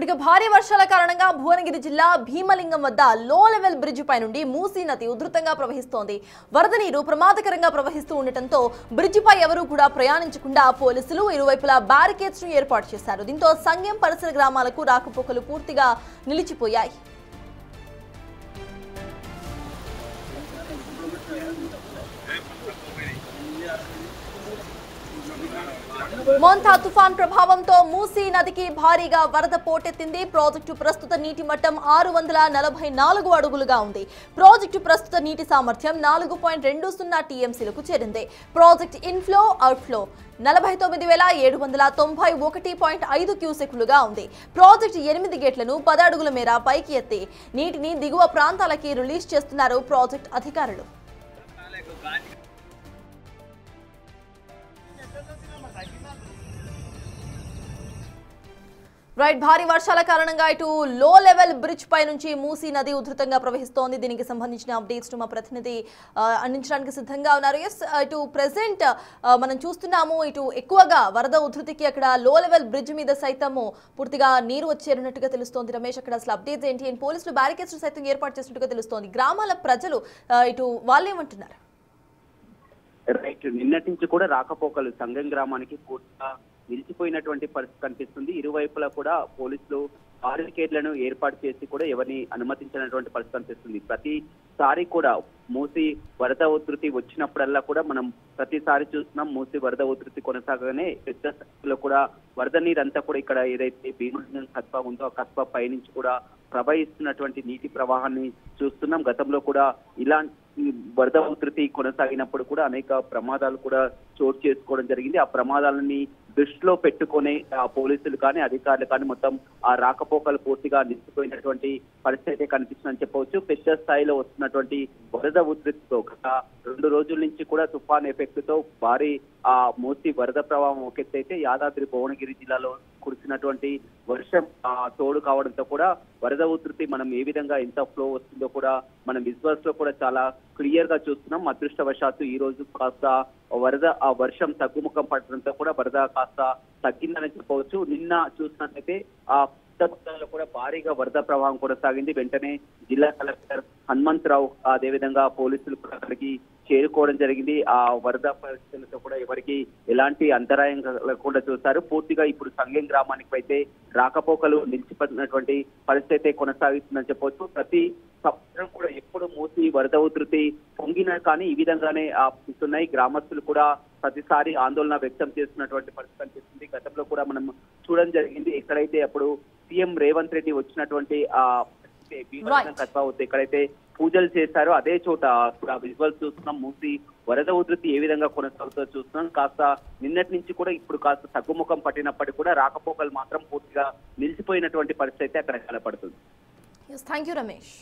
ఇక భారీ వర్షాల కారణంగా భువనగిరి జిల్లా భీమలింగం వద్ద లో లెవెల్ బ్రిడ్జ్ పై నుండి మూసీ నది ఉధృతంగా ప్రవహిస్తోంది. వరద నీరు ప్రమాదకరంగా ప్రవహిస్తూ ఉండటంతో బ్రిడ్జ్ పై ఎవరూ కూడా ప్రయాణించకుండా పోలీసులు ఇరువైపులా బ్యారికేడ్స్ ను ఏర్పాటు చేశారు. దీంతో సంగెం పరిసర గ్రామాలకు రాకపోకలు పూర్తిగా నిలిచిపోయాయి. మోంతా తుఫాన్ ప్రభావంతో మూసీ నదికి భారీగా వరద పోటెత్తింది. ప్రాజెక్టు ప్రస్తుత నీటి మట్టం 644 అడుగులుగా ఉంది. ప్రాజెక్టు ప్రస్తుత నీటి సామర్థ్యం 4.20 టీఎంసీలకు చేరింది. ప్రాజెక్ట్ ఇన్ఫ్లో అవుట్ఫ్లో 49,791.5 క్యూసెక్లుగా ఉంది. ప్రాజెక్టు 8 గేట్లను 10 అడుగుల మేర పైకి ఎత్తి నీటిని దిగువ ప్రాంతాలకి రిలీజ్ చేస్తున్నారు ప్రాజెక్ట్ అధికారులు. భారీ వర్షాల కారణంగా ఇటు లో లెవెల్ బ్రిడ్జ్ పై నుంచి మూసీ నది ఉధృతంగా ప్రవహిస్తోంది. దీనికి సంబంధించిన అప్డేట్స్ మా ప్రతినిధి అందించడానికి సిద్ధంగా ఉన్నారు. ఇటు ప్రెసెంట్ మనం చూస్తున్నాము, ఇటు ఎక్కువగా వరద ఉధృతికి అక్కడ లో లెవెల్ బ్రిడ్జ్ మీద సైతము పూర్తిగా నీరు వచ్చేరున్నట్టుగా తెలుస్తోంది. రమేష్, అక్కడ అసలు అప్డేట్స్ ఏంటి? అండ్ పోలీసులు బ్యారికేడ్స్ సైతం ఏర్పాటు చేసినట్టుగా తెలుస్తోంది. గ్రామాల ప్రజలు ఇటు వాళ్ళు ఏమంటున్నారు? నిన్నటి నుంచి కూడా రాకపోకలు సంగం గ్రామానికి పూర్తిగా నిలిచిపోయినటువంటి పరిస్థితి కనిపిస్తుంది. ఇరువైపులా కూడా పోలీసులు బారికేడ్లను ఏర్పాటు చేసి కూడా ఎవరిని అనుమతించినటువంటి పరిస్థితి కనిపిస్తుంది. ప్రతిసారి కూడా మూసి వరద ఉధృతి వచ్చినప్పుడల్లా కూడా మనం ప్రతిసారి చూస్తున్నాం. మూసి వరద ఉధృతి కొనసాగగానే పెద్ద స్థాయిలో కూడా వరద నీరంతా కూడా ఇక్కడ ఏదైతే భీమలింగం కస్బా ఉందో ఆ కస్బా పైనుంచి కూడా ప్రవహిస్తున్నటువంటి నీటి ప్రవాహాన్ని చూస్తున్నాం. గతంలో కూడా ఇలాంటి వరద ఉధృతి కొనసాగినప్పుడు కూడా అనేక ప్రమాదాలు కూడా చోటు చేసుకోవడం జరిగింది. ఆ ప్రమాదాలని దృష్టిలో పెట్టుకుని పోలీసులు కానీ అధికారులు కానీ మొత్తం ఆ రాకపోకలు పూర్తిగా నిలిచిపోయినటువంటి పరిస్థితి అయితే కనిపిస్తుందని చెప్పవచ్చు. పెద్ద స్థాయిలో వస్తున్నటువంటి వరద ఉధృతితో గత 2 రోజుల నుంచి కూడా తుఫాన్ ఎఫెక్ట్ తో భారీ ఆ మూసి వరద ప్రవాహం ఒకెత్తైతే యాదాద్రి భువనగిరి జిల్లాలో కురిసినటువంటి వర్షం తోడు కావడంతో కూడా వరద ఉధృతి మనం ఏ విధంగా ఎంత ఫ్లో వస్తుందో కూడా మనం విజువల్స్ లో కూడా చాలా క్లియర్ గా చూస్తున్నాం. అదృష్టవశాత్తు ఈ రోజు కాస్త ఆ వర్షం తగ్గుముఖం పడడంతో కూడా వరద కాస్త తగ్గిందని చెప్పవచ్చు. నిన్న చూసినట్లయితే ఆ లో కూడా భారీగా వరద ప్రవాహం కొనసాగింది. వెంటనే జిల్లా కలెక్టర్ హనుమంతరావు అదేవిధంగా పోలీసులు కూడా అక్కడికి చేరుకోవడం జరిగింది. ఆ వరద పరిస్థితులతో కూడా ఎవరికి ఎలాంటి అంతరాయం లేకుండా చూస్తారు. పూర్తిగా ఇప్పుడు సంగెం గ్రామానికి అయితే రాకపోకలు నిలిచిపోయినటువంటి పరిస్థితి కొనసాగిస్తుందని చెప్పవచ్చు. ప్రతి సంవత్సరం కూడా ఎప్పుడు మూసి వరద ఉధృతి పొంగినా కానీ ఈ విధంగానే ఉన్నాయి. గ్రామస్తులు కూడా ప్రతిసారి ఆందోళన వ్యక్తం చేస్తున్నటువంటి పరిస్థితి కనిపిస్తుంది. గతంలో కూడా మనం చూడడం జరిగింది. ఎక్కడైతే అప్పుడు సీఎం రేవంత్ రెడ్డి వచ్చినటువంటి కస్బా వద్ద ఎక్కడైతే పూజలు చేశారో అదే చోట విజువల్స్ చూస్తున్నాం. మూసి వరద ఉధృతి ఏ విధంగా కొనసాగుతుందో చూస్తున్నాం. కాస్త నిన్నటి నుంచి కూడా ఇప్పుడు కాస్త తగ్గుముఖం పట్టినప్పటికీ కూడా రాకపోకలు మాత్రం పూర్తిగా నిలిచిపోయినటువంటి పరిస్థితి అయితే అక్కడ కనపడుతుంది. Thank you Ramesh.